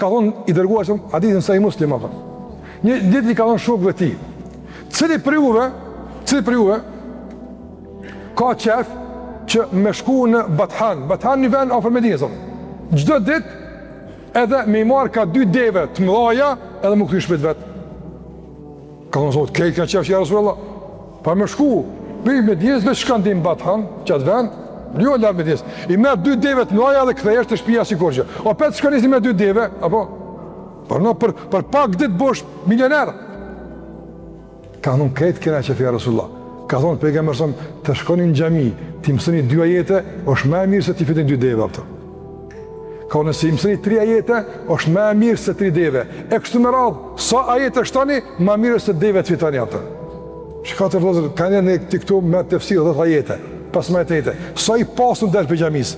Ka thonë i dërguar që hadithin sa i Muslim apo. Një ditë i ka thonë shokëve ti, cili për juve ka qef që me shku në Bathan një vend afër Medinës. Çdo ditë edhe me i marrë ka 2 deve të mëdha edhe më kthy shpejt vet. Ka thonë sot kejt ka qef që ja Rasulullah, pa me shku me Medinës veç shkon në Bathan, çat vend. Jo la me dis. I merr 2 deve të mëdha dhe kthehesh te shtëpia si kurrë. O pet shkoni me 2 deve, apo për pak ditë bosh milioner. Ka thonë këtë kena që fja Rasulullah. Ka thonë pejgamberi sa të shkoni në xhami, ti mësoni 2 ajete, është më e mirë se ti fitoni 2 deve ato. Ka nëse i mësoni 3 ajete, është më e mirë se 3 deve. E kështu me radhë, sa ajete shtoni, më mirë se deve të fitoni ato. Shikate vëllezër, kanë ne këtu me tefsir 10 ajete. Pas më të jetë, sa i pasur del për xhamis,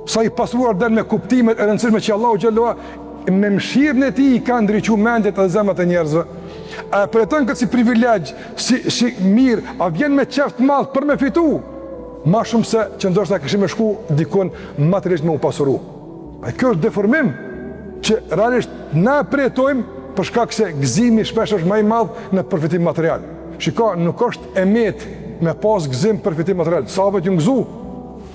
sa i pasuar del me kuptimet e rëndësishme që Allahu xhallahu me mëshirën e tij i ka ndriçuar mendjet dhe zemrat e njerëzve. A preton këtë si privilegj, si mirë, a vjen me qef të madh për me fitu, ma shumë se që ndoshta kishim me shku dikon materialisht me u pasuru. A kjo është deformim që realisht na pretojmë për shkak se gëzimi shpesh është më i madh në përfitim material. Shiko, nuk është emet me pas gëzim për fitim material. Sahabët ju gëzu.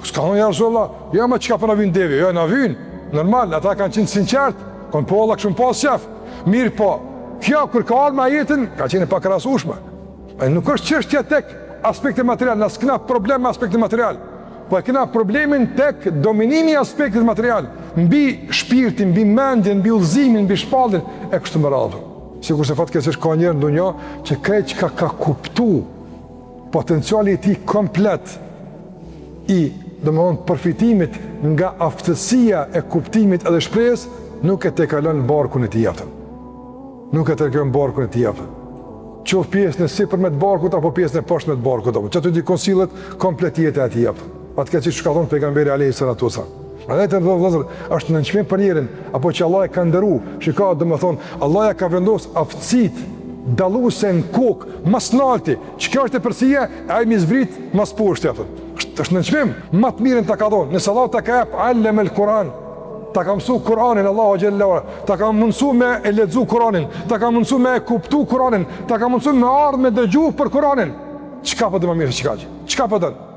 S'ka thonë ja Rasulullah, ja ma çka po na vin devi, ja na vin. Normal, ata kanë qenë sinqert, kanë po Allah kështu pas qef. Mirë po, kjo kur ka ardhur me ajetin, ka qenë pak rastësueshme. Ai nuk është çështja tek aspekti material, na s'kena problem me aspektin material. Po e kena problemin tek dominimi i aspektit material, mbi shpirtin, mbi mendjen, mbi udhëzimin, mbi shpalljen e kështu me radhë. Sikur se fatkeqësisht ka njerë në dunjë që krejt që ka kuptu potenciali i tij komplet i domthonë përfitimit nga aftësia e kuptimit edhe shprehjes nuk e tekalon barkun e tij atë. Nuk e tekalon barkun e tij atë. Qof pjesën e sipërme të barkut apo pjesën e poshtme të barkut apo çatu di konsillet komplet jeta e tij atë. Atë që ka thënë pejgamberi alayhis salatu wasallam. Prandaj të vëllezër është në nënçmim për njerin apo që Allah e ka ndëruar. Shikoj domethënë Allah ja ka vendosur aftësitë dalluese në kokë, mas nalti, çka është e përsia, ai mi zbrit mas poshtë atë. Është nënçmim, më të mirën ta ka dhënë. Nëse Allah ta ka jap alem el Kur'an, ta ka mësuar Kur'anin Allahu xhallahu, ta ka mësuar me e lexu Kur'anin, ta ka mësuar me e kuptu Kur'anin, ta ka mësuar me ardh me dëgju për Kur'anin. Çka po do më mirë çka? Çka po do?